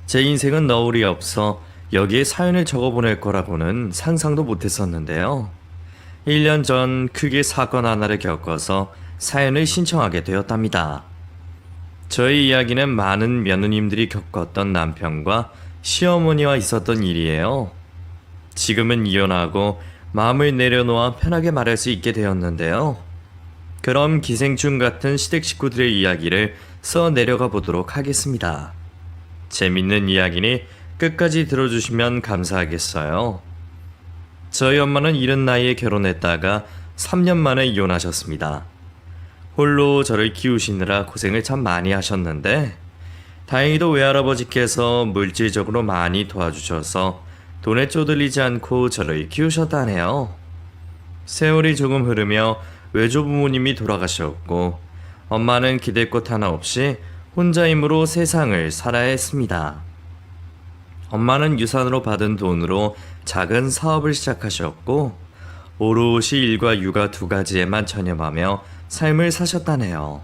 제 인생은 너울이 없어 여기에 사연을 적어보낼 거라고는 상상도 못했었는데요. 1년 전 크게 사건 하나를 겪어서 사연을 신청하게 되었답니다. 저의 이야기는 많은 며느님들이 겪었던 남편과 시어머니와 있었던 일이에요. 지금은 이혼하고 마음을 내려놓아 편하게 말할 수 있게 되었는데요. 그럼 기생충 같은 시댁 식구들의 이야기를 써 내려가 보도록 하겠습니다. 재밌는 이야기니 끝까지 들어주시면 감사하겠어요. 저희 엄마는 이른 나이에 결혼했다가 3년 만에 이혼하셨습니다. 홀로 저를 키우시느라 고생을 참 많이 하셨는데 다행히도 외할아버지께서 물질적으로 많이 도와주셔서 돈에 쪼들리지 않고 저를 키우셨다네요. 세월이 조금 흐르며 외조부모님이 돌아가셨고 엄마는 기댈 곳 하나 없이 혼자 힘으로 세상을 살아야 했습니다. 엄마는 유산으로 받은 돈으로 작은 사업을 시작하셨고 오롯이 일과 육아 두 가지에만 전념하며 삶을 사셨다네요.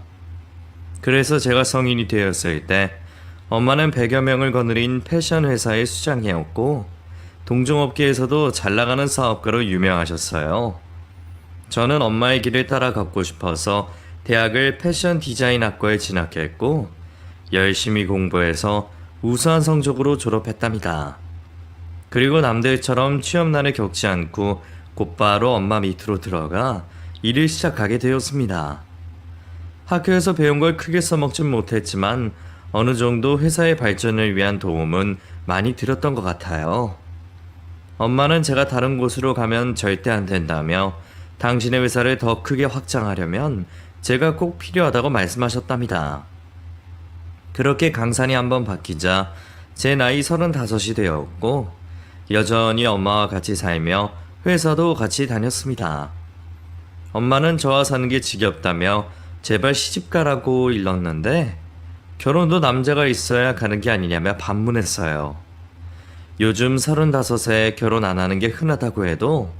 그래서 제가 성인이 되었을 때 엄마는 100여 명을 거느린 패션 회사의 수장이었고 동종업계에서도 잘 나가는 사업가로 유명하셨어요. 저는 엄마의 길을 따라 걷고 싶어서 대학을 패션 디자인 학과에 진학했고 열심히 공부해서 우수한 성적으로 졸업했답니다. 그리고 남들처럼 취업난을 겪지 않고 곧바로 엄마 밑으로 들어가 일을 시작하게 되었습니다. 학교에서 배운 걸 크게 써먹진 못했지만 어느 정도 회사의 발전을 위한 도움은 많이 드렸던 것 같아요. 엄마는 제가 다른 곳으로 가면 절대 안 된다며 당신의 회사를 더 크게 확장하려면 제가 꼭 필요하다고 말씀하셨답니다. 그렇게 강산이 한번 바뀌자 제 나이 35이 되었고 여전히 엄마와 같이 살며 회사도 같이 다녔습니다. 엄마는 저와 사는 게 지겹다며 제발 시집가라고 일렀는데 결혼도 남자가 있어야 가는 게 아니냐며 반문했어요. 요즘 35에 결혼 안 하는 게 흔하다고 해도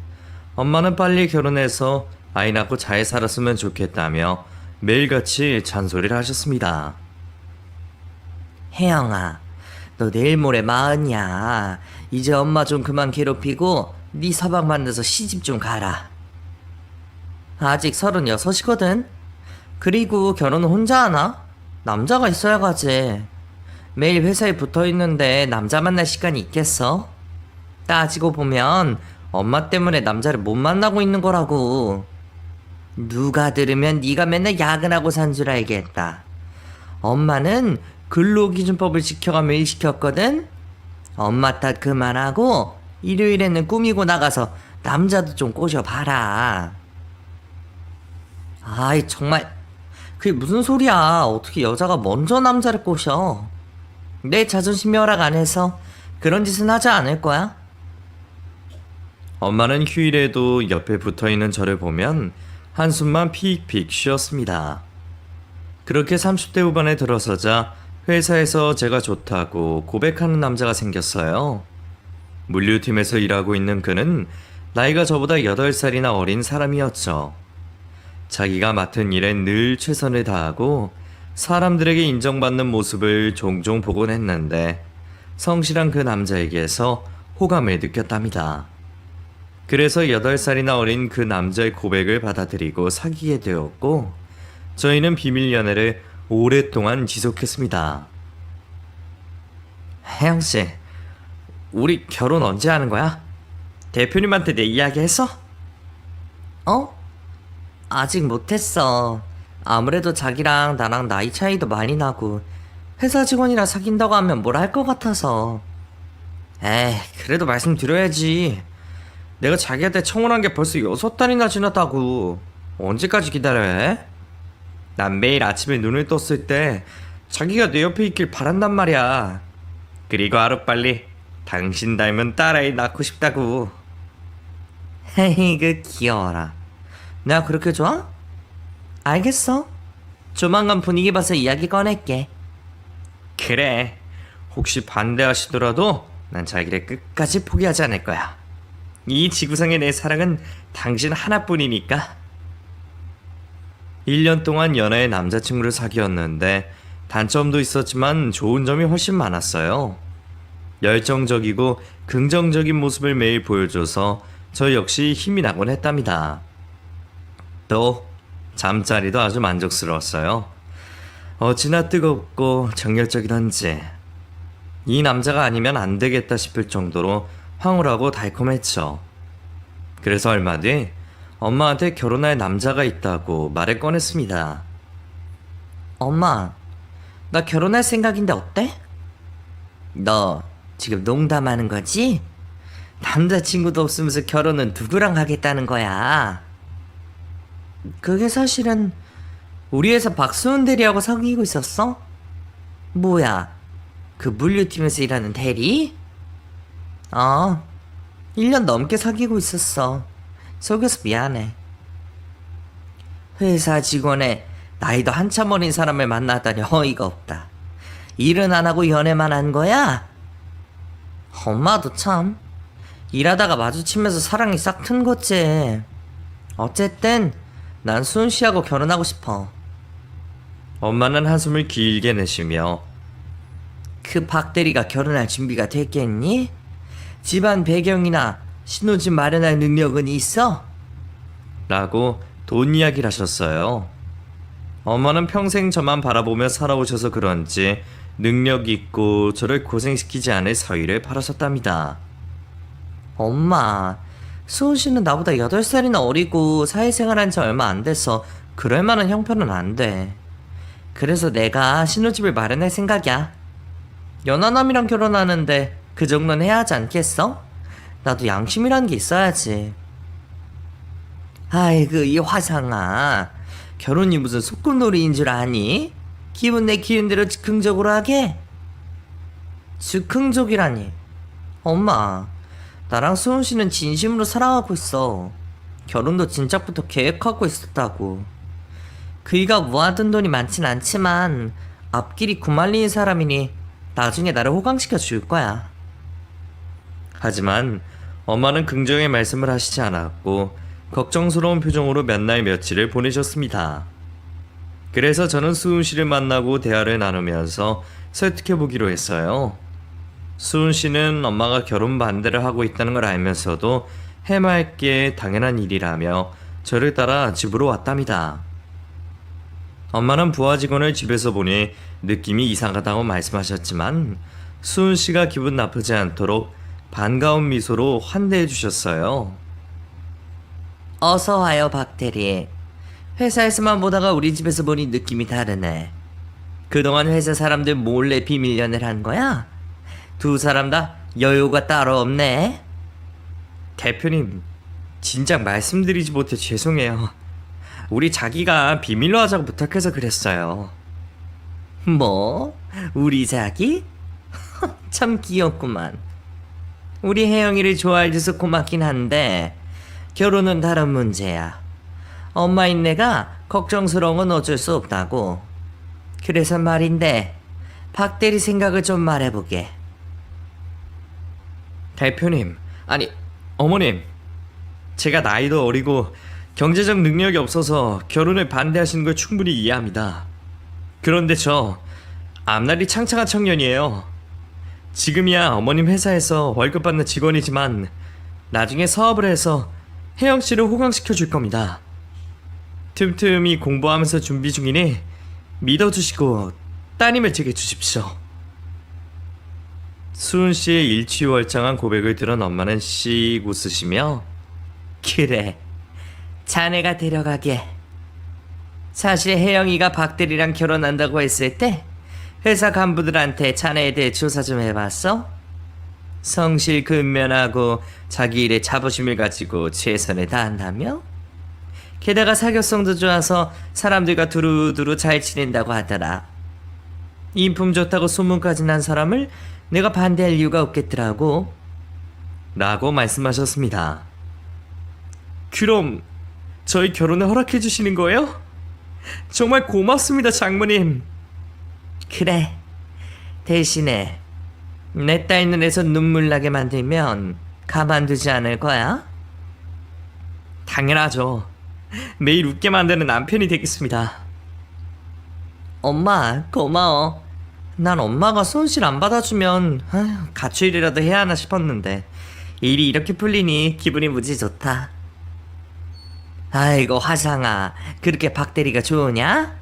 엄마는 빨리 결혼해서 아이 낳고 잘 살았으면 좋겠다며 매일같이 잔소리를 하셨습니다. 혜영아, 너 내일 모레 40이야. 이제 엄마 좀 그만 괴롭히고 네 서방 만나서 시집 좀 가라. 아직 36이거든. 그리고 결혼은 혼자 하나? 남자가 있어야 가지. 매일 회사에 붙어있는데 남자 만날 시간이 있겠어? 따지고 보면 엄마 때문에 남자를 못 만나고 있는 거라고. 누가 들으면 네가 맨날 야근하고 산 줄 알겠다. 엄마는 근로기준법을 지켜가며 일 시켰거든? 엄마 탓 그만하고 일요일에는 꾸미고 나가서 남자도 좀 꼬셔봐라. 아이 정말 그게 무슨 소리야. 어떻게 여자가 먼저 남자를 꼬셔. 내 자존심이 허락 안 해서 그런 짓은 하지 않을 거야. 엄마는 휴일에도 옆에 붙어있는 저를 보면 한숨만 픽픽 쉬었습니다. 그렇게 30대 후반에 들어서자 회사에서 제가 좋다고 고백하는 남자가 생겼어요. 물류팀에서 일하고 있는 그는 나이가 저보다 8살이나 어린 사람이었죠. 자기가 맡은 일에 늘 최선을 다하고 사람들에게 인정받는 모습을 종종 보곤 했는데 성실한 그 남자에게서 호감을 느꼈답니다. 그래서 8살이나 어린 그 남자의 고백을 받아들이고 사귀게 되었고 저희는 비밀 연애를 오랫동안 지속했습니다. 혜영씨, 우리 결혼 언제 하는 거야? 대표님한테 내 이야기 했어? 어? 아직 못했어. 아무래도 자기랑 나랑 나이 차이도 많이 나고 회사 직원이랑 사귄다고 하면 뭘 할 것 같아서. 에이, 그래도 말씀드려야지. 내가 자기한테 청혼한 게 벌써 6달이나 지났다고. 언제까지 기다려야 해? 난 매일 아침에 눈을 떴을 때 자기가 내 옆에 있길 바란단 말이야. 그리고 하루빨리 당신 닮은 딸아이 낳고 싶다고. 헤이그 귀여워라. 내가 그렇게 좋아? 알겠어. 조만간 분위기 봐서 이야기 꺼낼게. 그래. 혹시 반대하시더라도 난 자기를 끝까지 포기하지 않을 거야. 이 지구상의 내 사랑은 당신 하나뿐이니까. 1년 동안 연애의 남자친구를 사귀었는데 단점도 있었지만 좋은 점이 훨씬 많았어요. 열정적이고 긍정적인 모습을 매일 보여줘서 저 역시 힘이 나곤 했답니다. 또 잠자리도 아주 만족스러웠어요. 어찌나 뜨겁고 정열적이던지 이 남자가 아니면 안 되겠다 싶을 정도로 황홀하고 달콤했죠. 그래서 얼마 뒤 엄마한테 결혼할 남자가 있다고 말을 꺼냈습니다. 엄마, 나 결혼할 생각인데 어때? 너 지금 농담하는 거지? 남자친구도 없으면서 결혼은 누구랑 하겠다는 거야? 그게 사실은 우리 회사 박수훈 대리하고 사귀고 있었어? 뭐야, 그 물류팀에서 일하는 대리? 1년 넘게 사귀고 있었어. 속여서 미안해. 회사 직원에 나이도 한참 어린 사람을 만나다니 어이가 없다. 일은 안 하고 연애만 한 거야? 엄마도 참. 일하다가 마주치면서 사랑이 싹 튼 거지. 어쨌든 난 수은 씨하고 결혼하고 싶어. 엄마는 한숨을 길게 내쉬며 그 박 대리가 결혼할 준비가 됐겠니? 집안 배경이나 신혼집 마련할 능력은 있어? 라고 돈 이야기를 하셨어요. 엄마는 평생 저만 바라보며 살아오셔서 그런지 능력 있고 저를 고생시키지 않을 서의를 바라셨답니다. 엄마, 수은 씨는 나보다 8살이나 어리고 사회생활한 지 얼마 안 돼서 그럴 만한 형편은 안 돼. 그래서 내가 신혼집을 마련할 생각이야. 연하남이랑 결혼하는데 그 정도는 해야 하지 않겠어? 나도 양심이란 게 있어야지. 아이고, 이 화상아. 결혼이 무슨 소꿉놀이인 줄 아니? 기분 내 기운대로 즉흥적으로 하게? 즉흥적이라니. 엄마, 나랑 수은 씨는 진심으로 사랑하고 있어. 결혼도 진작부터 계획하고 있었다고. 그이가 모아둔 돈이 많진 않지만 앞길이 구말리는 사람이니 나중에 나를 호강시켜 줄 거야. 하지만 엄마는 긍정의 말씀을 하시지 않았고 걱정스러운 표정으로 몇 날 며칠을 보내셨습니다. 그래서 저는 수은 씨를 만나고 대화를 나누면서 설득해보기로 했어요. 수은 씨는 엄마가 결혼 반대를 하고 있다는 걸 알면서도 해맑게 당연한 일이라며 저를 따라 집으로 왔답니다. 엄마는 부하 직원을 집에서 보니 느낌이 이상하다고 말씀하셨지만 수은 씨가 기분 나쁘지 않도록 반가운 미소로 환대해 주셨어요. 어서 와요, 박 대리. 회사에서만 보다가 우리 집에서 보니 느낌이 다르네. 그동안 회사 사람들 몰래 비밀 연애를 한 거야? 두 사람 다 여유가 따로 없네. 대표님, 진작 말씀드리지 못해 죄송해요. 우리 자기가 비밀로 하자고 부탁해서 그랬어요. 뭐? 우리 자기? 참 귀엽구만. 우리 혜영이를 좋아해줘서 고맙긴 한데 결혼은 다른 문제야. 엄마인 내가 걱정스러운 건 어쩔 수 없다고. 그래서 말인데 박 대리 생각을 좀 말해보게. 대표님, 아니 어머님, 제가 나이도 어리고 경제적 능력이 없어서 결혼을 반대하시는 걸 충분히 이해합니다. 그런데 저 앞날이 창창한 청년이에요. 지금이야 어머님 회사에서 월급 받는 직원이지만 나중에 사업을 해서 혜영 씨를 호강시켜 줄 겁니다. 틈틈이 공부하면서 준비 중이니 믿어주시고 따님을 제게 주십시오. 수은 씨의 일취월장한 고백을 들은 엄마는 씩 웃으시며 그래, 자네가 데려가게. 사실 혜영이가 박대리랑 결혼한다고 했을 때 회사 간부들한테 자네에 대해 조사 좀 해봤어? 성실 근면하고 자기 일에 자부심을 가지고 최선을 다한다며? 게다가 사교성도 좋아서 사람들과 두루두루 잘 지낸다고 하더라. 인품 좋다고 소문까지 난 사람을 내가 반대할 이유가 없겠더라고. 라고 말씀하셨습니다. 그럼 저희 결혼을 허락해 주시는 거예요? 정말 고맙습니다, 장모님. 그래, 대신에 내 딸 눈에서 눈물 나게 만들면 가만두지 않을 거야? 당연하죠. 매일 웃게 만드는 남편이 되겠습니다. 엄마, 고마워. 난 엄마가 손실 안 받아주면 가출이라도 해야 하나 싶었는데 일이 이렇게 풀리니 기분이 무지 좋다. 아이고 화상아, 그렇게 박대리가 좋으냐?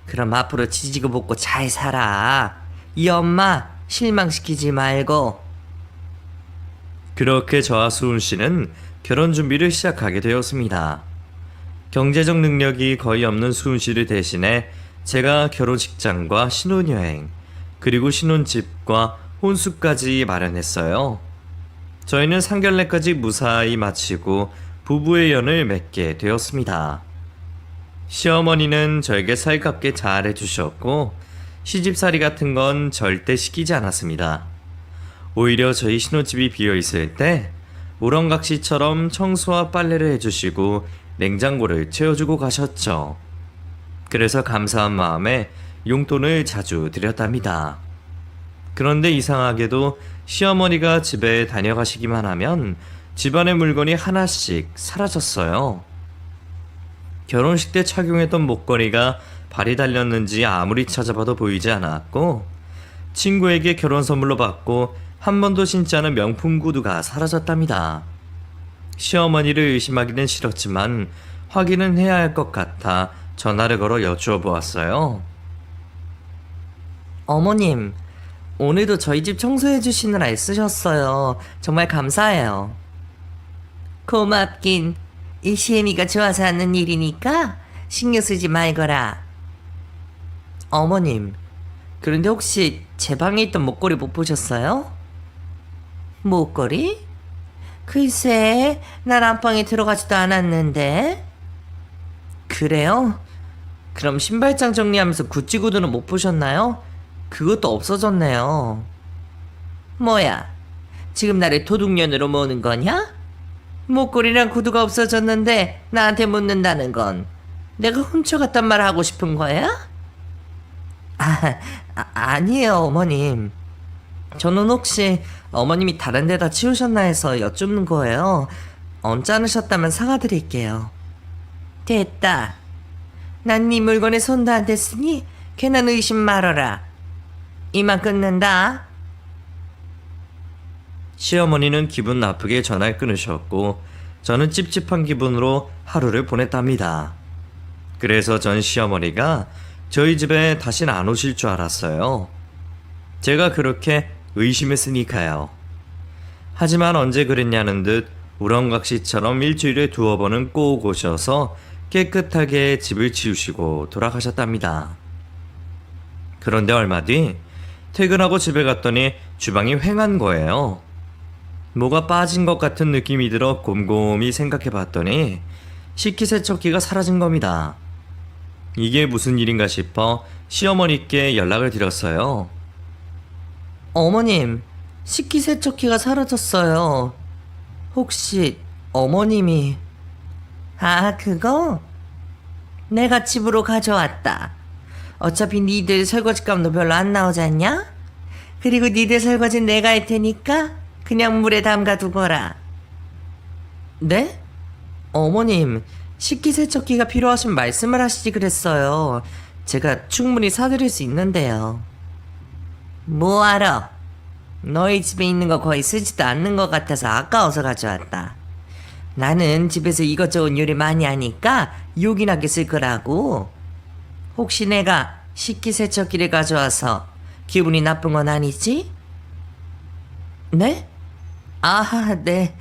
그럼 앞으로 지지고 볶고 잘 살아. 이 엄마 실망시키지 말고. 그렇게 저와 수은 씨는 결혼 준비를 시작하게 되었습니다. 경제적 능력이 거의 없는 수은 씨를 대신해 제가 결혼식장과 신혼여행, 그리고 신혼집과 혼수까지 마련했어요. 저희는 상견례까지 무사히 마치고 부부의 연을 맺게 되었습니다. 시어머니는 저에게 살갑게 잘해주셨고 시집살이 같은 건 절대 시키지 않았습니다. 오히려 저희 신혼집이 비어있을 때 우렁각시처럼 청소와 빨래를 해주시고 냉장고를 채워주고 가셨죠. 그래서 감사한 마음에 용돈을 자주 드렸답니다. 그런데 이상하게도 시어머니가 집에 다녀가시기만 하면 집안의 물건이 하나씩 사라졌어요. 결혼식 때 착용했던 목걸이가 발이 달렸는지 아무리 찾아봐도 보이지 않았고, 친구에게 결혼 선물로 받고 한 번도 신지 않은 명품 구두가 사라졌답니다. 시어머니를 의심하기는 싫었지만 확인은 해야 할 것 같아 전화를 걸어 여쭈어 보았어요. 어머님, 오늘도 저희 집 청소해 주시느라 애쓰셨어요. 정말 감사해요. 고맙긴. 이 시애미가 좋아서 하는 일이니까 신경 쓰지 말거라. 어머님, 그런데 혹시 제 방에 있던 목걸이 못 보셨어요? 목걸이? 글쎄, 난 안방에 들어가지도 않았는데. 그래요? 그럼 신발장 정리하면서 구찌 구두는 못 보셨나요? 그것도 없어졌네요. 뭐야, 지금 나를 도둑년으로 모으는 거냐? 목걸이랑 구두가 없어졌는데 나한테 묻는다는 건 내가 훔쳐갔단 말 하고 싶은 거야? 아니에요, 어머님. 저는 혹시 어머님이 다른 데다 치우셨나 해서 여쭙는 거예요. 언짢으셨다면 사과드릴게요. 됐다. 난 네 물건에 손도 안 댔으니 괜한 의심 말아라. 이만 끊는다. 시어머니는 기분 나쁘게 전화를 끊으셨고 저는 찝찝한 기분으로 하루를 보냈답니다. 그래서 전 시어머니가 저희 집에 다시는 안 오실 줄 알았어요. 제가 그렇게 의심했으니까요. 하지만 언제 그랬냐는 듯 우렁각시처럼 일주일에 2번은 꼭 오셔서 깨끗하게 집을 치우시고 돌아가셨답니다. 그런데 얼마 뒤 퇴근하고 집에 갔더니 주방이 휑한 거예요. 뭐가 빠진 것 같은 느낌이 들어 곰곰이 생각해 봤더니 식기세척기가 사라진 겁니다. 이게 무슨 일인가 싶어 시어머니께 연락을 드렸어요. 어머님, 식기세척기가 사라졌어요. 혹시 어머님이... 그거? 내가 집으로 가져왔다. 어차피 니들 설거지감도 별로 안 나오지 않냐? 그리고 니들 설거지는 내가 할 테니까 그냥 물에 담가 두거라. 네? 어머님, 식기세척기가 필요하시면 말씀을 하시지 그랬어요. 제가 충분히 사드릴 수 있는데요. 뭐하러? 너희 집에 있는 거 거의 쓰지도 않는 것 같아서 아까워서 가져왔다. 나는 집에서 이것저것 요리 많이 하니까 요긴하게 쓸 거라고. 혹시 내가 식기세척기를 가져와서 기분이 나쁜 건 아니지? 네? 네.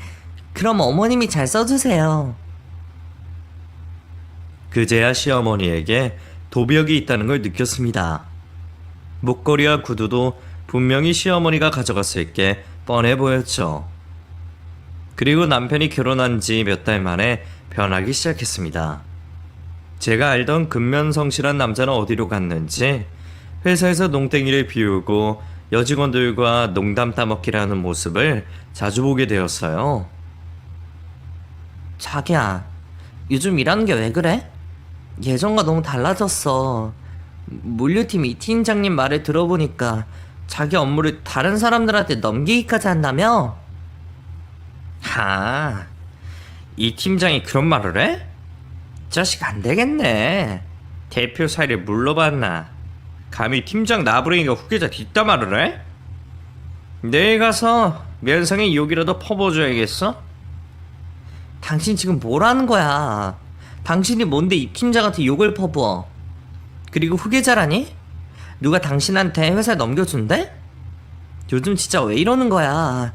그럼 어머님이 잘 써주세요. 그제야 시어머니에게 도벽이 있다는 걸 느꼈습니다. 목걸이와 구두도 분명히 시어머니가 가져갔을 게 뻔해 보였죠. 그리고 남편이 결혼한 지 몇 달 만에 변하기 시작했습니다. 제가 알던 근면성실한 남자는 어디로 갔는지 회사에서 농땡이를 비우고 여직원들과 농담 따먹기를 하는 모습을 자주 보게 되었어요. 자기야, 요즘 일하는 게 왜 그래? 예전과 너무 달라졌어. 물류팀 이 팀장님 말을 들어보니까 자기 업무를 다른 사람들한테 넘기기까지 한다며? 이 팀장이 그런 말을 해? 자식 안 되겠네. 대표 사이를 물러봤나? 감히 팀장 나부랭이가 후계자 뒷담화를 해? 내일 가서 면상에 욕이라도 퍼부어줘야겠어? 당신 지금 뭐라는 거야? 당신이 뭔데 이 팀장한테 욕을 퍼부어? 그리고 후계자라니? 누가 당신한테 회사 넘겨준대? 요즘 진짜 왜 이러는 거야?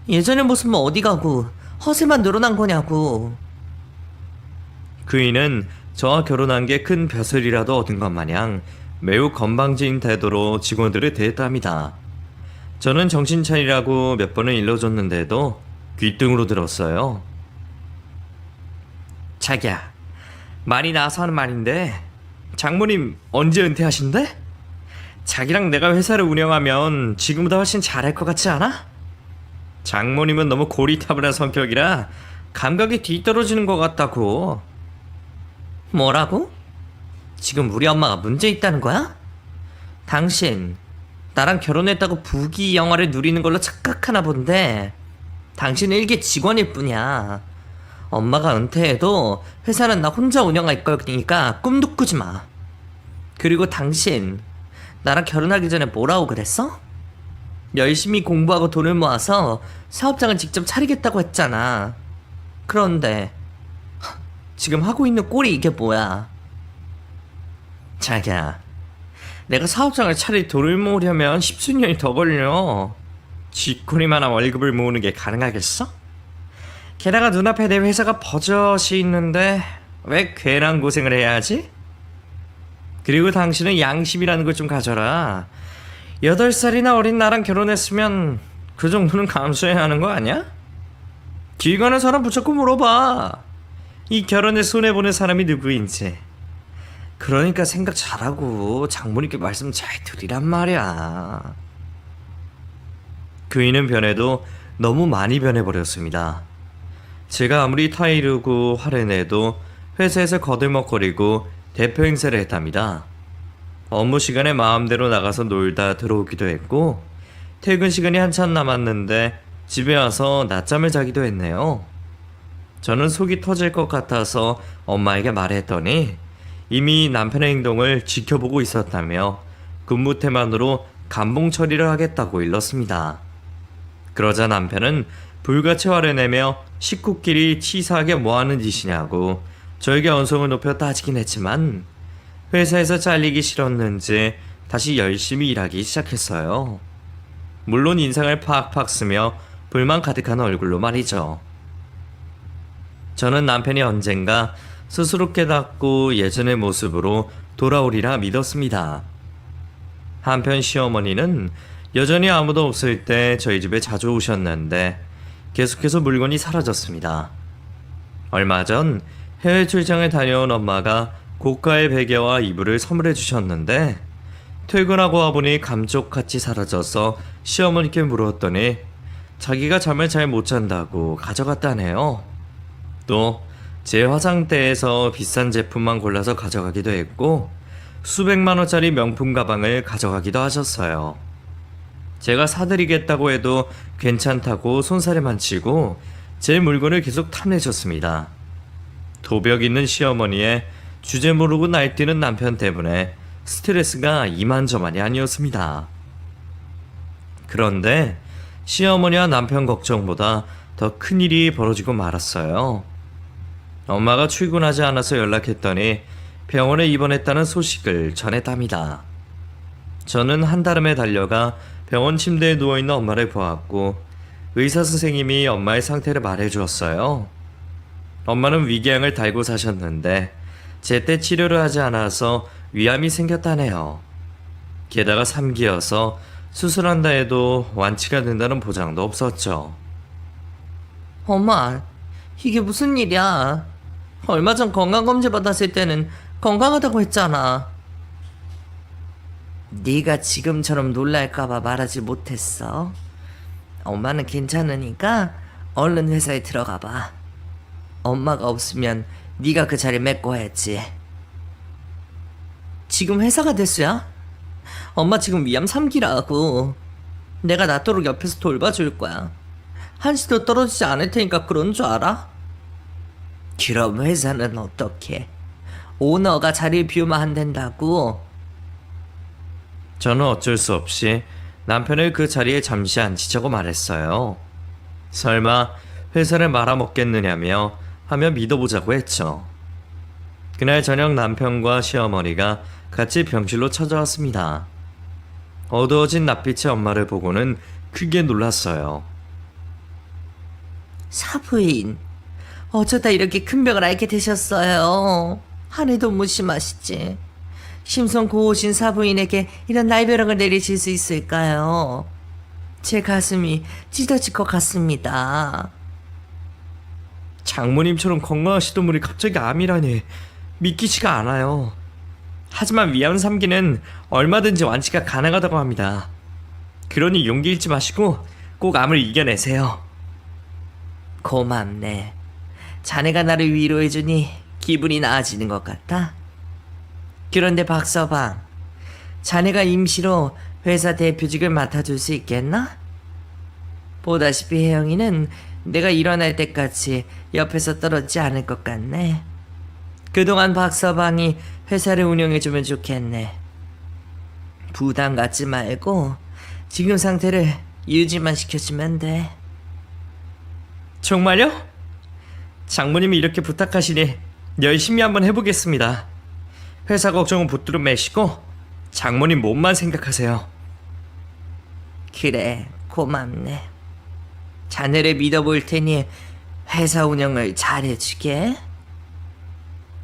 예전의 모습은 어디 가고 허세만 늘어난 거냐고. 그이는 저와 결혼한 게 큰 벼슬이라도 얻은 것 마냥 매우 건방진 태도로 직원들을 대했답니다. 저는 정신 차리라고 몇 번을 일러줬는데도 귓등으로 들었어요. 자기야, 많이 나와서 하는 말인데 장모님 언제 은퇴하신대? 자기랑 내가 회사를 운영하면 지금보다 훨씬 잘할 것 같지 않아? 장모님은 너무 고리타분한 성격이라 감각이 뒤떨어지는 것 같다고. 뭐라고? 지금 우리 엄마가 문제 있다는 거야? 당신 나랑 결혼했다고 부귀 영화를 누리는 걸로 착각하나 본데 당신은 일개 직원일 뿐이야. 엄마가 은퇴해도 회사는 나 혼자 운영할 거니까 꿈도 꾸지 마. 그리고 당신 나랑 결혼하기 전에 뭐라고 그랬어? 열심히 공부하고 돈을 모아서 사업장을 직접 차리겠다고 했잖아. 그런데 지금 하고 있는 꼴이 이게 뭐야? 자기야, 내가 사업장을 차릴 돈을 모으려면 십수년이 더 걸려. 쥐꼬리만한 월급을 모으는 게 가능하겠어? 게다가 눈앞에 내 회사가 버젓이 있는데 왜 괜한 고생을 해야 하지? 그리고 당신은 양심이라는 걸 좀 가져라. 8살이나 어린 나랑 결혼했으면 그 정도는 감수해야 하는 거 아니야? 길 가는 사람 붙잡고 물어봐. 이 결혼에 손해보는 사람이 누구인지. 그러니까 생각 잘하고 장모님께 말씀 잘 드리란 말이야. 그이는 변해도 너무 많이 변해버렸습니다. 제가 아무리 타이르고 화를 내도 회사에서 거들먹거리고 대표 행세를 했답니다. 업무 시간에 마음대로 나가서 놀다 들어오기도 했고 퇴근 시간이 한참 남았는데 집에 와서 낮잠을 자기도 했네요. 저는 속이 터질 것 같아서 엄마에게 말했더니 이미 남편의 행동을 지켜보고 있었다며 근무 태만으로 감봉 처리를 하겠다고 일렀습니다. 그러자 남편은 불같이 화를 내며 식구끼리 치사하게 뭐하는 짓이냐고 저에게 언성을 높여 따지긴 했지만 회사에서 잘리기 싫었는지 다시 열심히 일하기 시작했어요. 물론 인상을 팍팍 쓰며 불만 가득한 얼굴로 말이죠. 저는 남편이 언젠가 스스로 깨닫고 예전의 모습으로 돌아오리라 믿었습니다. 한편 시어머니는 여전히 아무도 없을 때 저희 집에 자주 오셨는데 계속해서 물건이 사라졌습니다. 얼마 전 해외 출장을 다녀온 엄마가 고가의 베개와 이불을 선물해 주셨는데 퇴근하고 와보니 감쪽같이 사라져서 시어머니께 물었더니 자기가 잠을 잘 못 잔다고 가져갔다네요. 또 제 화장대에서 비싼 제품만 골라서 가져가기도 했고 수백만 원짜리 명품 가방을 가져가기도 하셨어요. 제가 사드리겠다고 해도 괜찮다고 손사래만 치고 제 물건을 계속 탐내셨습니다. 도벽 있는 시어머니의 주제 모르고 날뛰는 남편 때문에 스트레스가 이만저만이 아니었습니다. 그런데 시어머니와 남편 걱정보다 더 큰일이 벌어지고 말았어요. 엄마가 출근하지 않아서 연락했더니 병원에 입원했다는 소식을 전했답니다. 저는 한달음에 달려가 병원 침대에 누워있는 엄마를 보았고 의사 선생님이 엄마의 상태를 말해주었어요. 엄마는 위궤양을 달고 사셨는데 제때 치료를 하지 않아서 위암이 생겼다네요. 게다가 3기여서 수술한다 해도 완치가 된다는 보장도 없었죠. 엄마, 이게 무슨 일이야? 얼마 전 건강검진 받았을 때는 건강하다고 했잖아. 네가 지금처럼 놀랄까봐 말하지 못했어. 엄마는 괜찮으니까 얼른 회사에 들어가봐. 엄마가 없으면 네가 그 자리 메꿔야지. 지금 회사가 됐어야? 엄마 지금 위암 3기라고. 내가 낫도록 옆에서 돌봐줄 거야. 한시도 떨어지지 않을 테니까 그런 줄 알아? 그럼 회사는 어떻게? 오너가 자리를 비우면 안 된다고? 저는 어쩔 수 없이 남편을 그 자리에 잠시 앉히자고 말했어요. 설마 회사를 말아먹겠느냐며 하며 믿어보자고 했죠. 그날 저녁 남편과 시어머니가 같이 병실로 찾아왔습니다. 어두워진 낯빛의 엄마를 보고는 크게 놀랐어요. 사부인, 어쩌다 이렇게 큰 병을 앓게 되셨어요. 한해도 무심하시지. 심성 고우신 사부인에게 이런 날벼락을 내리실 수 있을까요? 제 가슴이 찢어질 것 같습니다. 장모님처럼 건강하시던 분이 갑자기 암이라니 믿기지가 않아요. 하지만 위암 3기는 얼마든지 완치가 가능하다고 합니다. 그러니 용기 잃지 마시고 꼭 암을 이겨내세요. 고맙네. 자네가 나를 위로해주니 기분이 나아지는 것 같다. 그런데 박서방, 자네가 임시로 회사 대표직을 맡아줄 수 있겠나? 보다시피 혜영이는 내가 일어날 때까지 옆에서 떨어지지 않을 것 같네. 그동안 박서방이 회사를 운영해주면 좋겠네. 부담 갖지 말고 지금 상태를 유지만 시켜주면 돼. 정말요? 장모님이 이렇게 부탁하시니 열심히 한번 해보겠습니다. 회사 걱정은 붙들어 매시고 장모님 몸만 생각하세요. 그래, 고맙네. 자네를 믿어볼 테니 회사 운영을 잘해주게.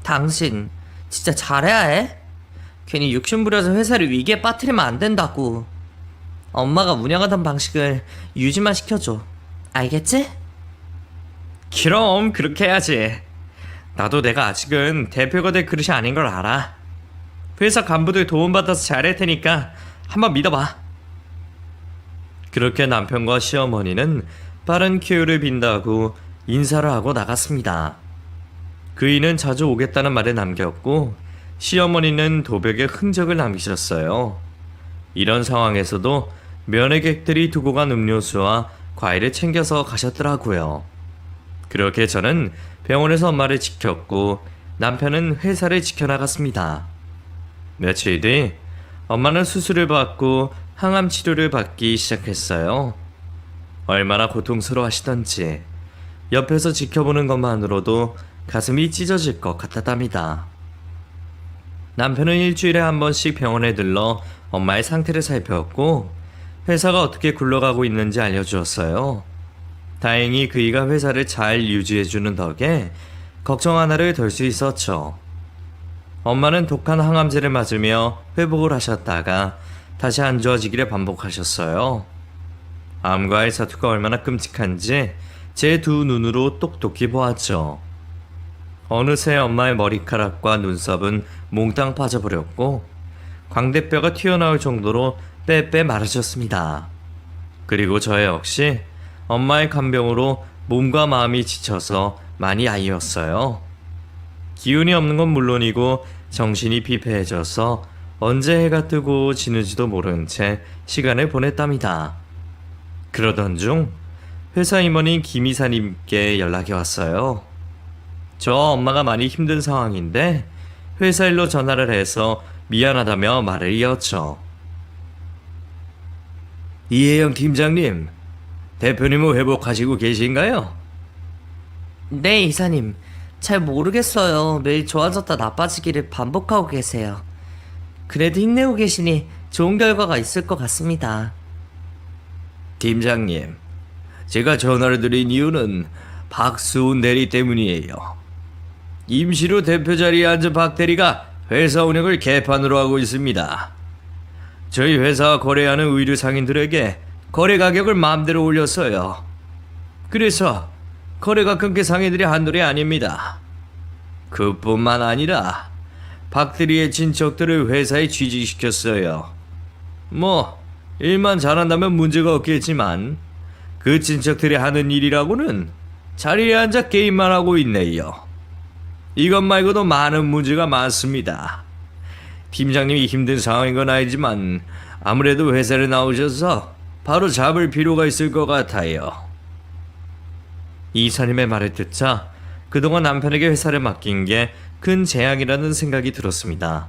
당신 진짜 잘해야 해. 괜히 욕심부려서 회사를 위기에 빠뜨리면 안 된다고. 엄마가 운영하던 방식을 유지만 시켜줘. 알겠지? 그럼 그렇게 해야지. 나도 내가 아직은 대표가 될 그릇이 아닌 걸 알아. 회사 간부들 도움받아서 잘할 테니까 한번 믿어봐. 그렇게 남편과 시어머니는 빠른 큐를 빈다고 인사를 하고 나갔습니다. 그이는 자주 오겠다는 말을 남겼고 시어머니는 도벽에 흔적을 남기셨어요. 이런 상황에서도 면회객들이 두고 간 음료수와 과일을 챙겨서 가셨더라고요. 그렇게 저는 병원에서 엄마를 지켰고 남편은 회사를 지켜나갔습니다. 며칠 뒤 엄마는 수술을 받고 항암 치료를 받기 시작했어요. 얼마나 고통스러워 하시던지 옆에서 지켜보는 것만으로도 가슴이 찢어질 것 같았답니다. 남편은 일주일에 한 번씩 병원에 들러 엄마의 상태를 살펴봤고 회사가 어떻게 굴러가고 있는지 알려주었어요. 다행히 그이가 회사를 잘 유지해주는 덕에 걱정 하나를 덜 수 있었죠. 엄마는 독한 항암제를 맞으며 회복을 하셨다가 다시 안 좋아지기를 반복하셨어요. 암과의 사투가 얼마나 끔찍한지 제 두 눈으로 똑똑히 보았죠. 어느새 엄마의 머리카락과 눈썹은 몽땅 빠져버렸고 광대뼈가 튀어나올 정도로 빼빼 마르셨습니다. 그리고 저 역시 엄마의 간병으로 몸과 마음이 지쳐서 많이 아이었어요. 기운이 없는 건 물론이고 정신이 피폐해져서 언제 해가 뜨고 지는지도 모른 채 시간을 보냈답니다. 그러던 중 회사 임원인 김 이사님께 연락이 왔어요. 저 엄마가 많이 힘든 상황인데 회사 일로 전화를 해서 미안하다며 말을 이었죠. 이혜영 팀장님, 대표님은 회복하시고 계신가요? 네, 이사님. 잘 모르겠어요. 매일 좋아졌다 나빠지기를 반복하고 계세요. 그래도 힘내고 계시니 좋은 결과가 있을 것 같습니다. 팀장님, 제가 전화를 드린 이유는 박수훈 대리 때문이에요. 임시로 대표 자리에 앉은 박 대리가 회사 운영을 개판으로 하고 있습니다. 저희 회사와 거래하는 의류 상인들에게 거래 가격을 마음대로 올렸어요. 그래서 거래가 끊긴 상인들이 한둘이 아닙니다. 그뿐만 아니라 박 대리의 친척들을 회사에 취직시켰어요. 일만 잘한다면 문제가 없겠지만 그 친척들이 하는 일이라고는 자리에 앉아 게임만 하고 있네요. 이것 말고도 많은 문제가 많습니다. 팀장님이 힘든 상황인 건 알지만 아무래도 회사를 나오셔서 바로 잡을 필요가 있을 것 같아요. 이사님의 말을 듣자 그동안 남편에게 회사를 맡긴 게 큰 재앙이라는 생각이 들었습니다.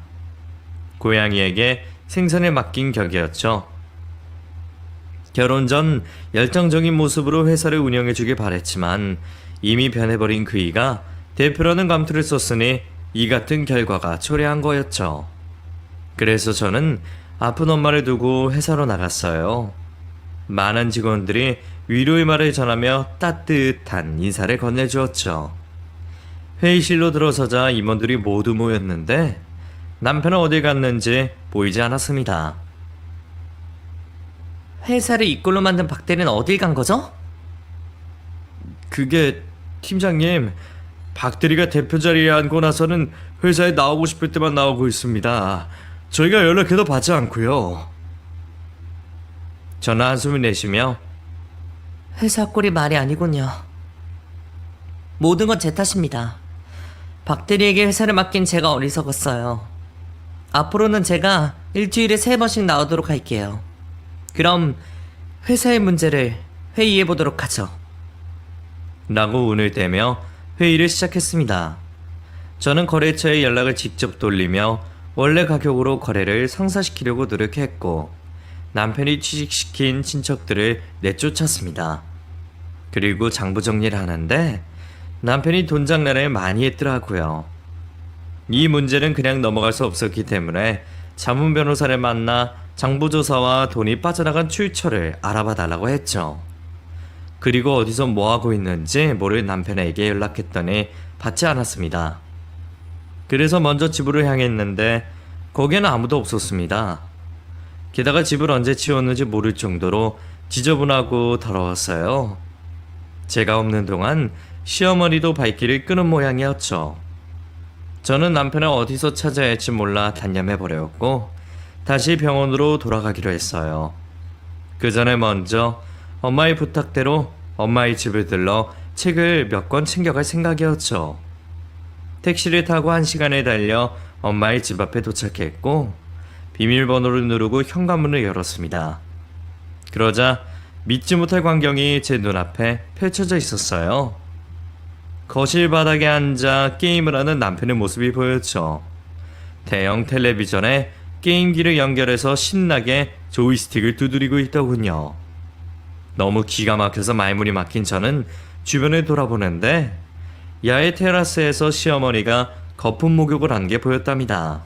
고양이에게 생산에 맡긴 격이었죠. 결혼 전 열정적인 모습으로 회사를 운영해주길 바랬지만 이미 변해버린 그이가 대표라는 감투를 썼으니 이 같은 결과가 초래한 거였죠. 그래서 저는 아픈 엄마를 두고 회사로 나갔어요. 많은 직원들이 위로의 말을 전하며 따뜻한 인사를 건네주었죠. 회의실로 들어서자 임원들이 모두 모였는데 남편은 어딜 갔는지 보이지 않았습니다. 회사를 이꼴로 만든 박대리는 어딜 간 거죠? 그게 팀장님, 박대리가 대표 자리에 앉고 나서는 회사에 나오고 싶을 때만 나오고 있습니다. 저희가 연락해도 받지 않고요. 저는 한숨을 내쉬며 회사 꼴이 말이 아니군요. 모든 건 제 탓입니다. 박대리에게 회사를 맡긴 제가 어리석었어요. 앞으로는 제가 일주일에 3번씩 나오도록 할게요. 그럼 회사의 문제를 회의해 보도록 하죠. 라고 운을 떼며 회의를 시작했습니다. 저는 거래처에 연락을 직접 돌리며 원래 가격으로 거래를 성사시키려고 노력했고 남편이 취직시킨 친척들을 내쫓았습니다. 그리고 장부 정리를 하는데 남편이 돈 장난을 많이 했더라고요. 이 문제는 그냥 넘어갈 수 없었기 때문에 자문 변호사를 만나 장부조사와 돈이 빠져나간 출처를 알아봐 달라고 했죠. 그리고 어디서 뭐하고 있는지 모를 남편에게 연락했더니 받지 않았습니다. 그래서 먼저 집으로 향했는데 거기에는 아무도 없었습니다. 게다가 집을 언제 치웠는지 모를 정도로 지저분하고 더러웠어요. 제가 없는 동안 시어머니도 발길을 끄는 모양이었죠. 저는 남편을 어디서 찾아야 할지 몰라 단념해버렸고 다시 병원으로 돌아가기로 했어요. 그 전에 먼저 엄마의 부탁대로 엄마의 집을 들러 책을 몇 권 챙겨갈 생각이었죠. 택시를 타고 1시간을 달려 엄마의 집 앞에 도착했고 비밀번호를 누르고 현관문을 열었습니다. 그러자 믿지 못할 광경이 제 눈앞에 펼쳐져 있었어요. 거실 바닥에 앉아 게임을 하는 남편의 모습이 보였죠. 대형 텔레비전에 게임기를 연결해서 신나게 조이스틱을 두드리고 있더군요. 너무 기가 막혀서 말문이 막힌 저는 주변을 돌아보는데 야외 테라스에서 시어머니가 거품 목욕을 한 게 보였답니다.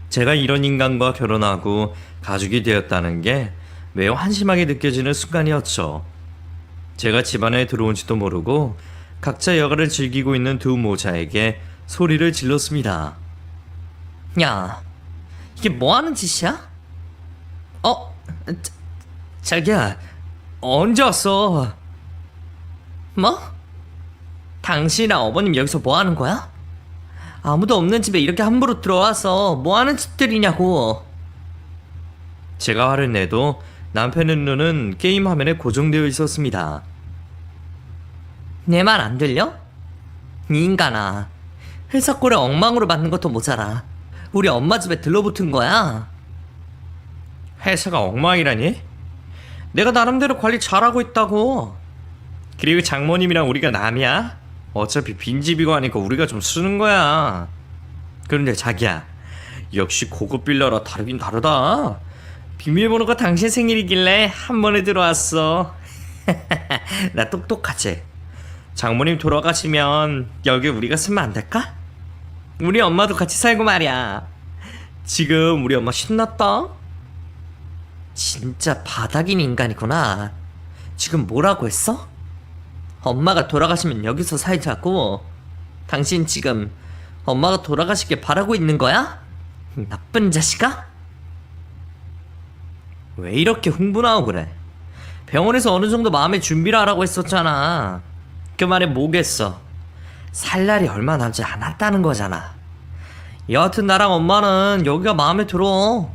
제가 이런 인간과 결혼하고 가족이 되었다는 게 매우 한심하게 느껴지는 순간이었죠. 제가 집안에 들어온지도 모르고 각자 여가를 즐기고 있는 두 모자에게 소리를 질렀습니다. 야, 이게 뭐 하는 짓이야? 자기야, 언제 왔어? 뭐? 당신이랑 어머님 여기서 뭐 하는 거야? 아무도 없는 집에 이렇게 함부로 들어와서 뭐 하는 짓들이냐고. 제가 화를 내도 남편의 눈은 게임 화면에 고정되어 있었습니다. 내 말 안 들려? 이 인간아, 회사 꼴에 엉망으로 만든 것도 모자라 우리 엄마 집에 들러붙은 거야. 회사가 엉망이라니? 내가 나름대로 관리 잘하고 있다고. 그리고 장모님이랑 우리가 남이야? 어차피 빈집이고 하니까 우리가 좀 쓰는 거야. 그런데 자기야, 역시 고급 빌라라 다르긴 다르다. 비밀번호가 당신 생일이길래 한 번에 들어왔어. 나 똑똑하지? 장모님 돌아가시면 여기 우리가 쓰면 안 될까? 우리 엄마도 같이 살고 말이야. 지금 우리 엄마 신났다? 진짜 바닥인 인간이구나. 지금 뭐라고 했어? 엄마가 돌아가시면 여기서 살자고? 당신 지금 엄마가 돌아가시길 바라고 있는 거야? 나쁜 자식아? 왜 이렇게 흥분하고 그래? 병원에서 어느 정도 마음의 준비를 하라고 했었잖아. 그 말에 뭐겠어? 살 날이 얼마 남지 않았다는 거잖아. 여하튼 나랑 엄마는 여기가 마음에 들어.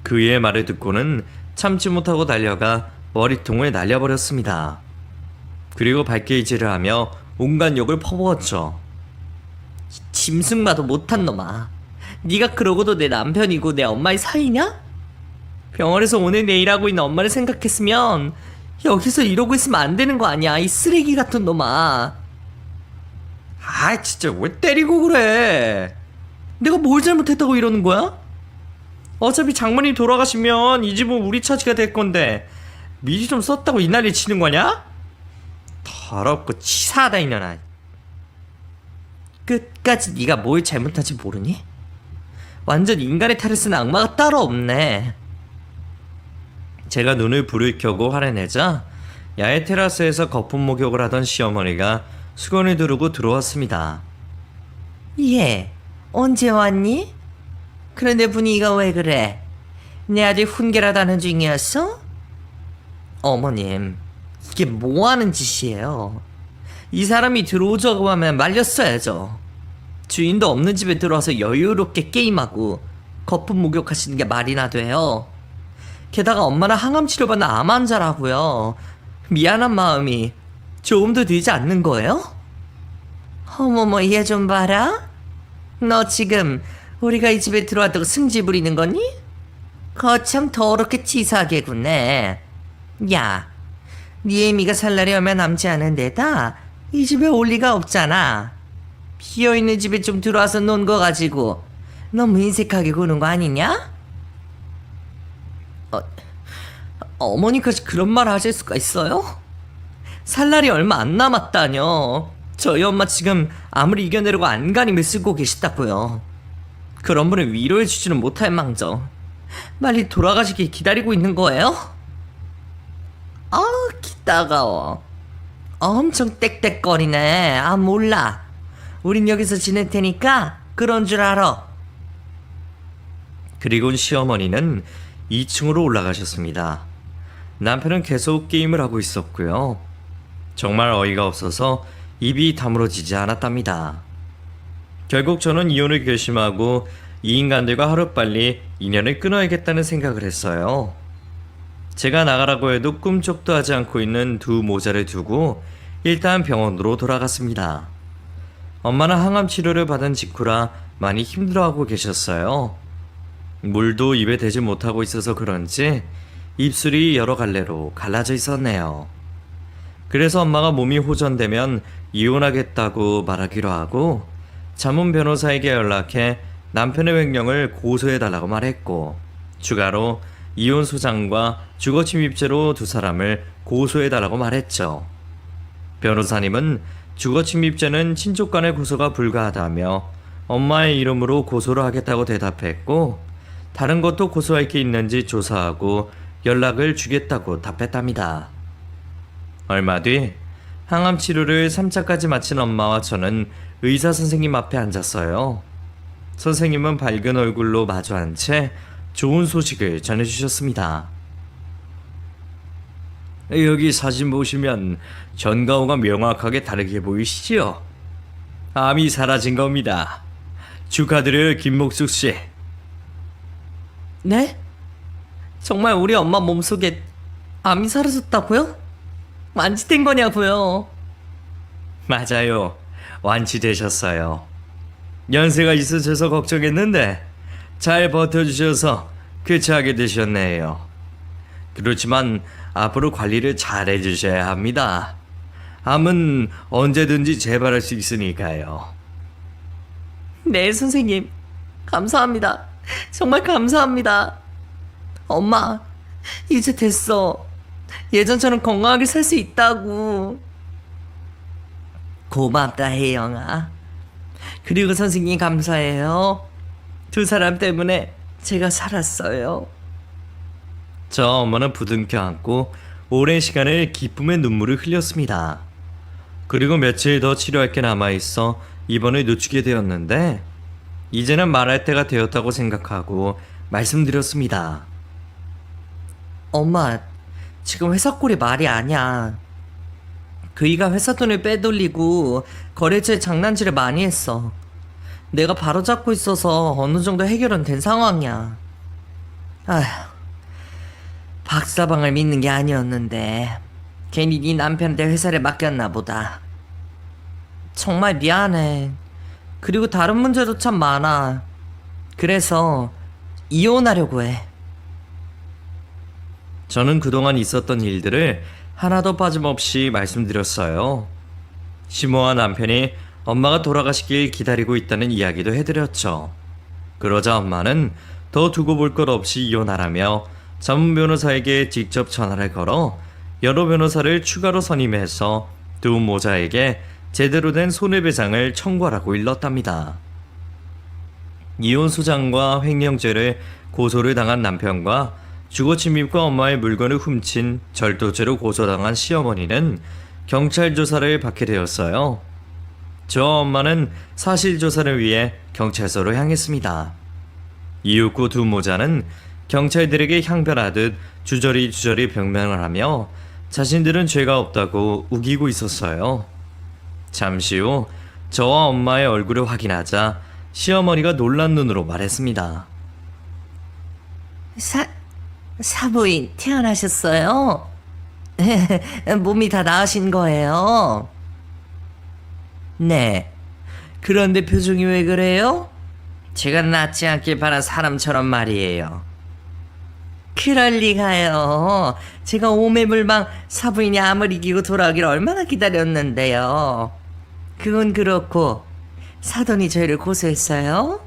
그의 말을 듣고는 참지 못하고 달려가 머리통을 날려버렸습니다. 그리고 발길질을 하며 온갖 욕을 퍼부었죠. 짐승마도 못한 놈아. 네가 그러고도 내 남편이고 내 엄마의 사이냐? 병원에서 오늘 내일 하고 있는 엄마를 생각했으면 여기서 이러고 있으면 안 되는 거 아니야, 이 쓰레기 같은 놈아. 아, 진짜 왜 때리고 그래? 내가 뭘 잘못했다고 이러는 거야? 어차피 장모님 돌아가시면 이 집은 우리 차지가 될 건데 미리 좀 썼다고 이 난리 치는 거냐? 더럽고 치사하다 이년아. 끝까지 네가 뭘 잘못한지 모르니? 완전 인간의 탈을 쓰는 악마가 따로 없네. 제가 눈을 불을 켜고 화내내자 야외 테라스에서 거품 목욕을 하던 시어머니가 수건을 두르고 들어왔습니다. 얘, 언제 왔니? 그런데 분위기가 왜 그래? 내 아들 훈계라도 하는 중이었어? 어머님, 이게 뭐 하는 짓이에요? 이 사람이 들어오자고 하면 말렸어야죠. 주인도 없는 집에 들어와서 여유롭게 게임하고 거품 목욕하시는 게 말이나 돼요. 게다가 엄마는 항암 치료받는 암 환자라고요. 미안한 마음이 조금도 들지 않는 거예요? 어머머, 얘 좀 봐라. 너 지금 우리가 이 집에 들어왔다고 승질 부리는 거니? 거참 더럽게 치사하게 군 야, 네 애미가 살 날이 얼마 남지 않은 데다 이 집에 올 리가 없잖아. 비어있는 집에 좀 들어와서 논 거 가지고 너무 인색하게 구는 거 아니냐? 어머니까지 그런 말 하실 수가 있어요? 살 날이 얼마 안 남았다뇨. 저희 엄마 지금 아무리 이겨내려고 안간힘을 쓰고 계시다고요. 그런 분을 위로해주지는 못할 망정 빨리 돌아가시길 기다리고 있는 거예요? 기 따가워. 엄청 땡땡거리네. 몰라. 우린 여기서 지낼 테니까 그런 줄 알아. 그리곤 시어머니는 2층으로 올라가셨습니다. 남편은 계속 게임을 하고 있었고요. 정말 어이가 없어서 입이 다물어지지 않았답니다. 결국 저는 이혼을 결심하고 이 인간들과 하루빨리 인연을 끊어야겠다는 생각을 했어요. 제가 나가라고 해도 꿈쩍도 하지 않고 있는 두 모자를 두고 일단 병원으로 돌아갔습니다. 엄마는 항암 치료를 받은 직후라 많이 힘들어하고 계셨어요. 물도 입에 대지 못하고 있어서 그런지 입술이 여러 갈래로 갈라져 있었네요. 그래서 엄마가 몸이 호전되면 이혼하겠다고 말하기로 하고 자문 변호사에게 연락해 남편의 횡령을 고소해달라고 말했고 추가로 이혼 소장과 주거 침입죄로 두 사람을 고소해달라고 말했죠. 변호사님은 주거 침입죄는 친족 간의 고소가 불가하다며 엄마의 이름으로 고소를 하겠다고 대답했고 다른 것도 고소할 게 있는지 조사하고 연락을 주겠다고 답했답니다. 얼마 뒤 항암 치료를 3차까지 마친 엄마와 저는 의사 선생님 앞에 앉았어요. 선생님은 밝은 얼굴로 마주한 채 좋은 소식을 전해주셨습니다. 여기 사진 보시면 전가호가 명확하게 다르게 보이시죠? 암이 사라진 겁니다. 축하드려요, 김목숙 씨. 네? 정말 우리 엄마 몸속에 암이 사라졌다고요? 완치된 거냐고요? 맞아요. 완치되셨어요. 연세가 있으셔서 걱정했는데 잘 버텨주셔서 쾌차하게 되셨네요. 그렇지만 앞으로 관리를 잘 해주셔야 합니다. 암은 언제든지 재발할 수 있으니까요. 네, 선생님. 감사합니다. 정말 감사합니다. 엄마, 이제 됐어. 예전처럼 건강하게 살 수 있다고. 고맙다, 혜영아. 그리고 선생님 감사해요. 두 사람 때문에 제가 살았어요. 저 엄마는 부둥켜 안고 오랜 시간을 기쁨의 눈물을 흘렸습니다. 그리고 며칠 더 치료할 게 남아있어 입원을 늦추게 되었는데 이제는 말할 때가 되었다고 생각하고 말씀드렸습니다. 엄마, 지금 회사 꼴이 말이 아니야. 그이가 회사 돈을 빼돌리고 거래처에 장난질을 많이 했어. 내가 바로잡고 있어서 어느 정도 해결은 된 상황이야. 아휴, 박사방을 믿는 게 아니었는데 괜히 네 남편한테 회사를 맡겼나 보다. 정말 미안해. 그리고 다른 문제도 참 많아. 그래서 이혼하려고 해. 저는 그동안 있었던 일들을 하나도 빠짐없이 말씀드렸어요. 심오한 남편이 엄마가 돌아가시길 기다리고 있다는 이야기도 해드렸죠. 그러자 엄마는 더 두고 볼 것 없이 이혼하라며 전문 변호사에게 직접 전화를 걸어 여러 변호사를 추가로 선임해서 두 모자에게 제대로 된 손해배상을 청구하라고 일렀답니다. 이혼 소장과 횡령죄를 고소를 당한 남편과 주거침입과 엄마의 물건을 훔친 절도죄로 고소당한 시어머니는 경찰 조사를 받게 되었어요. 저와 엄마는 사실 조사를 위해 경찰서로 향했습니다. 이윽고 두 모자는 경찰들에게 향변하듯 주저리 변명을 하며 자신들은 죄가 없다고 우기고 있었어요. 잠시 후 저와 엄마의 얼굴을 확인하자 시어머니가 놀란 눈으로 말했습니다. 사부인 태어나셨어요? 몸이 다 나으신 거예요? 네. 그런데 표정이 왜 그래요? 제가 낫지 않길 바란 사람처럼 말이에요. 그럴 리가요. 제가 오매불망 사부인이 암을 이기고 돌아오길 얼마나 기다렸는데요. 그건 그렇고 사돈이 저희를 고소했어요?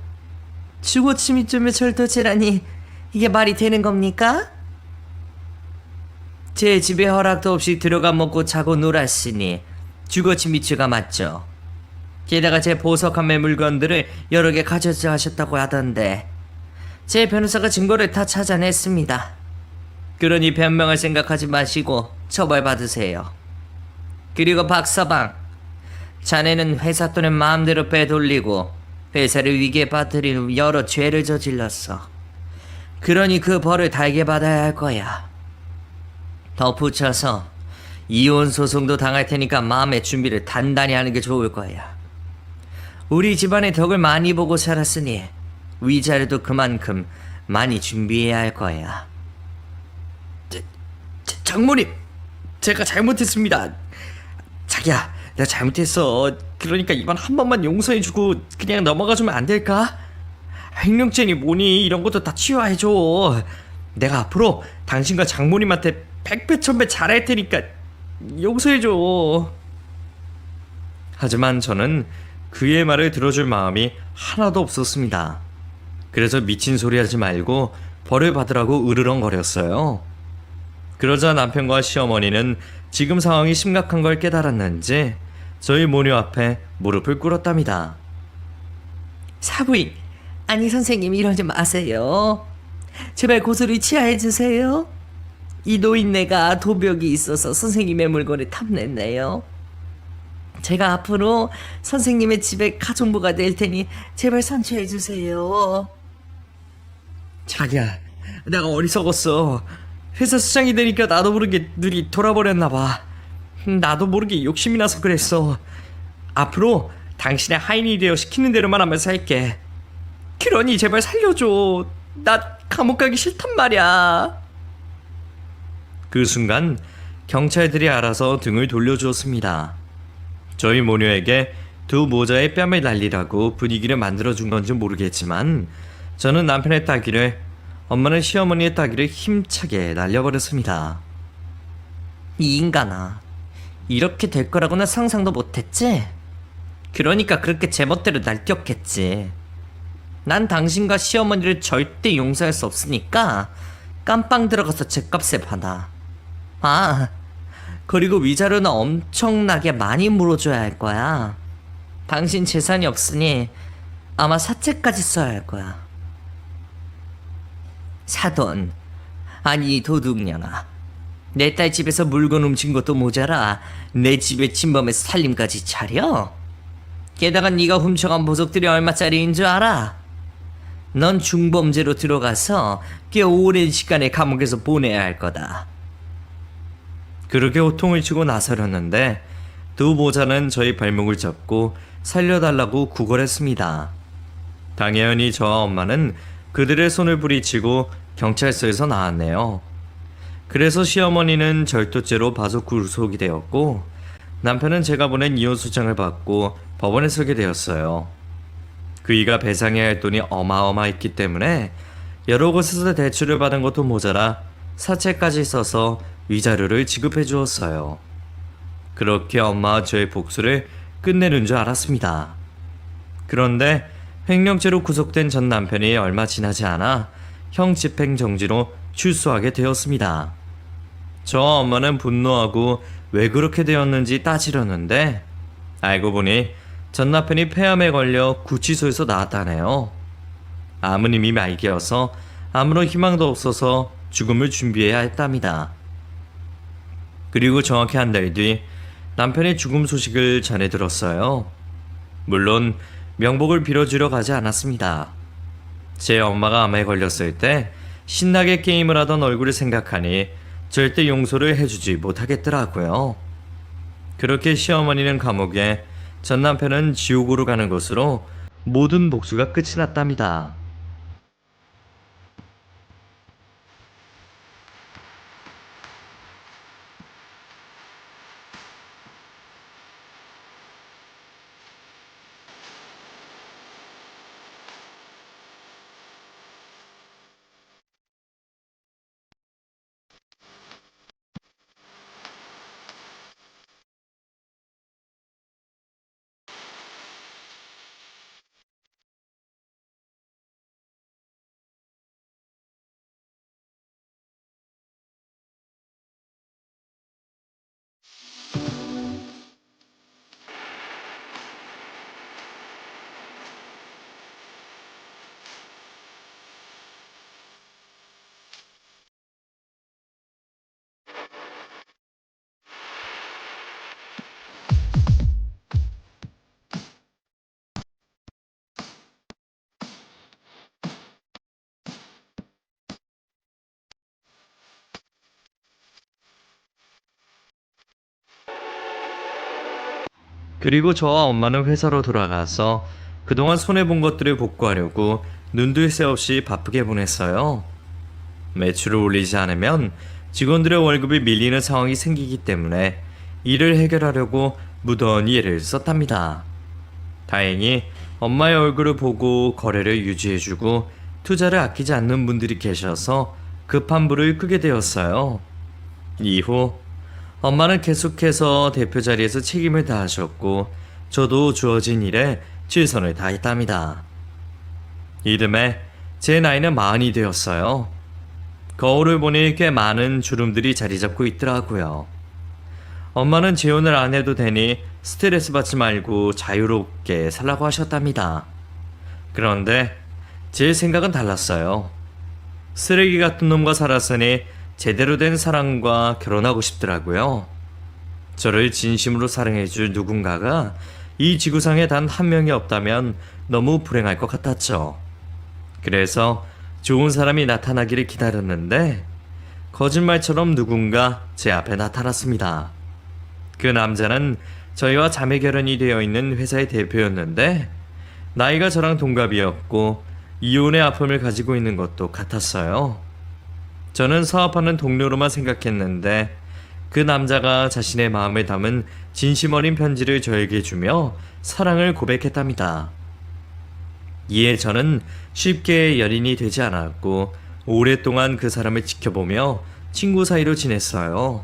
주거침입죄며 절도죄라니 이게 말이 되는 겁니까? 제 집에 허락도 없이 들어가 먹고 자고 놀았으니 주거침입죄가 맞죠. 게다가 제 보석한 물건들을 여러 개 가져가셨다고 하던데 제 변호사가 증거를 다 찾아냈습니다. 그러니 변명할 생각하지 마시고 처벌받으세요. 그리고 박서방, 자네는 회사 돈을 마음대로 빼돌리고 회사를 위기에 빠뜨린 여러 죄를 저질렀어. 그러니 그 벌을 달게 받아야 할 거야. 덧붙여서 이혼 소송도 당할 테니까 마음의 준비를 단단히 하는 게 좋을 거야. 우리 집안의 덕을 많이 보고 살았으니 위자료도 그만큼 많이 준비해야 할 거야. 장모님, 제가 잘못했습니다. 자기야, 내가 잘못했어. 그러니까 이번 한 번만 용서해주고 그냥 넘어가주면 안 될까? 횡령죄니 뭐니 이런 것도 다 치워해줘. 내가 앞으로 당신과 장모님한테 백배 천배 잘할 테니까 용서해줘. 하지만 저는 그의 말을 들어줄 마음이 하나도 없었습니다. 그래서 미친 소리 하지 말고 벌을 받으라고 으르렁거렸어요. 그러자 남편과 시어머니는 지금 상황이 심각한 걸 깨달았는지 저희 모녀 앞에 무릎을 꿇었답니다. 사부인, 아니 선생님 이러지 마세요. 제발 고소를 취하해주세요. 이 노인네가 도벽이 있어서 선생님의 물건을 탐냈네요. 제가 앞으로 선생님의 집에 가정부가 될 테니 제발 선처해주세요. 자기야, 내가 어리석었어. 회사 수장이 되니까 나도 모르게 눈이 돌아버렸나봐. 나도 모르게 욕심이 나서 그랬어. 앞으로 당신의 하인이 되어 시키는 대로만 하면 살게. 그러니 제발 살려줘. 나 감옥 가기 싫단 말이야. 그 순간 경찰들이 알아서 등을 돌려주었습니다. 저희 모녀에게 두 모자의 뺨을 날리라고 분위기를 만들어준 건지 모르겠지만 저는 남편의 따귀를, 엄마는 시어머니의 따귀를 힘차게 날려버렸습니다. 이 인간아, 이렇게 될 거라고는 상상도 못했지? 그러니까 그렇게 제멋대로 날 뛰었겠지. 난 당신과 시어머니를 절대 용서할 수 없으니까 깜빵 들어가서 죗값을 받아. 아, 그리고 위자료는 엄청나게 많이 물어줘야 할 거야. 당신 재산이 없으니 아마 사채까지 써야 할 거야. 사돈, 아니 도둑년아, 내 딸 집에서 물건 훔친 것도 모자라 내 집에 침범해서 살림까지 차려? 게다가 네가 훔쳐간 보석들이 얼마짜리인 줄 알아? 넌 중범죄로 들어가서 꽤 오랜 시간을 감옥에서 보내야 할 거다. 그렇게 호통을 치고 나서렸는데 두 모자는 저희 발목을 잡고 살려달라고 구걸했습니다. 당연히 저와 엄마는 그들의 손을 부리치고 경찰서에서 나왔네요. 그래서 시어머니는 절도죄로 바속 구속이 되었고 남편은 제가 보낸 이혼 소장을 받고 법원에 서게 되었어요. 그이가 배상해야 할 돈이 어마어마했기 때문에 여러 곳에서 대출을 받은 것도 모자라 사채까지 써서 위자료를 지급해 주었어요. 그렇게 엄마와 저의 복수를 끝내는 줄 알았습니다. 그런데 횡령죄로 구속된 전 남편이 얼마 지나지 않아 형 집행정지로 출소하게 되었습니다. 저 엄마는 분노하고 왜 그렇게 되었는지 따지려는데 알고 보니 전 남편이 폐암에 걸려 구치소에서 나왔다네요. 아버님이 말기여서 아무런 희망도 없어서 죽음을 준비해야 했답니다. 그리고 정확히 한 달 뒤 남편의 죽음 소식을 전해 들었어요. 물론 명복을 빌어주러 가지 않았습니다. 제 엄마가 암에 걸렸을 때 신나게 게임을 하던 얼굴을 생각하니 절대 용서를 해주지 못하겠더라고요. 그렇게 시어머니는 감옥에, 전 남편은 지옥으로 가는 것으로 모든 복수가 끝이 났답니다. 그리고 저와 엄마는 회사로 돌아가서 그동안 손해본 것들을 복구하려고 눈둘 새 없이 바쁘게 보냈어요. 매출을 올리지 않으면 직원들의 월급이 밀리는 상황이 생기기 때문에 이를 해결하려고 무던히 애를 썼답니다. 다행히 엄마의 얼굴을 보고 거래를 유지해주고 투자를 아끼지 않는 분들이 계셔서 급한 불을 끄게 되었어요. 이후 엄마는 계속해서 대표 자리에서 책임을 다하셨고 저도 주어진 일에 최선을 다했답니다. 이듬해 제 나이는 40이 되었어요. 거울을 보니 꽤 많은 주름들이 자리 잡고 있더라고요. 엄마는 재혼을 안 해도 되니 스트레스 받지 말고 자유롭게 살라고 하셨답니다. 그런데 제 생각은 달랐어요. 쓰레기 같은 놈과 살았으니 제대로 된 사람과 결혼하고 싶더라고요. 저를 진심으로 사랑해줄 누군가가 이 지구상에 단 한 명이 없다면 너무 불행할 것 같았죠. 그래서 좋은 사람이 나타나기를 기다렸는데 거짓말처럼 누군가 제 앞에 나타났습니다. 그 남자는 저희와 자매 결혼이 되어 있는 회사의 대표였는데 나이가 저랑 동갑이었고 이혼의 아픔을 가지고 있는 것도 같았어요. 저는 사업하는 동료로만 생각했는데 그 남자가 자신의 마음을 담은 진심 어린 편지를 저에게 주며 사랑을 고백했답니다. 이에 저는 쉽게 연인이 되지 않았고 오랫동안 그 사람을 지켜보며 친구 사이로 지냈어요.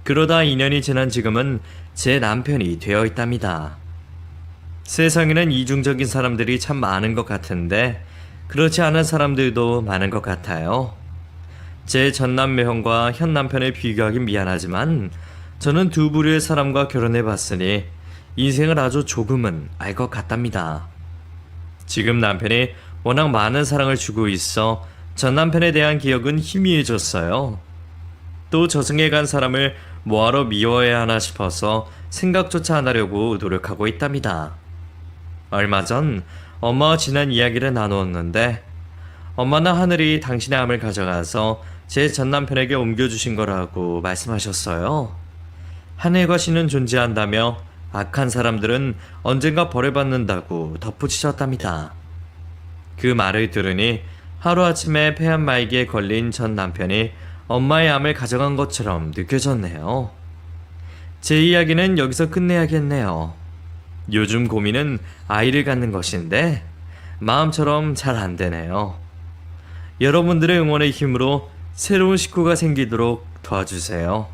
그러다 2년이 지난 지금은 제 남편이 되어 있답니다. 세상에는 이중적인 사람들이 참 많은 것 같은데 그렇지 않은 사람들도 많은 것 같아요. 제 전남매형과 현 남편을 비교하긴 미안하지만 저는 두 부류의 사람과 결혼해봤으니 인생을 아주 조금은 알 것 같답니다. 지금 남편이 워낙 많은 사랑을 주고 있어 전 남편에 대한 기억은 희미해졌어요. 또 저승에 간 사람을 뭐하러 미워해야 하나 싶어서 생각조차 안 하려고 노력하고 있답니다. 얼마 전 엄마와 지난 이야기를 나누었는데 엄마는 하늘이 당신의 암을 가져가서 제 전남편에게 옮겨주신 거라고 말씀하셨어요. 하늘과 신은 존재한다며 악한 사람들은 언젠가 벌을 받는다고 덧붙이셨답니다. 그 말을 들으니 하루아침에 폐암 말기에 걸린 전 남편이 엄마의 암을 가져간 것처럼 느껴졌네요. 제 이야기는 여기서 끝내야겠네요. 요즘 고민은 아이를 갖는 것인데 마음처럼 잘 안 되네요. 여러분들의 응원의 힘으로 새로운 식구가 생기도록 도와주세요.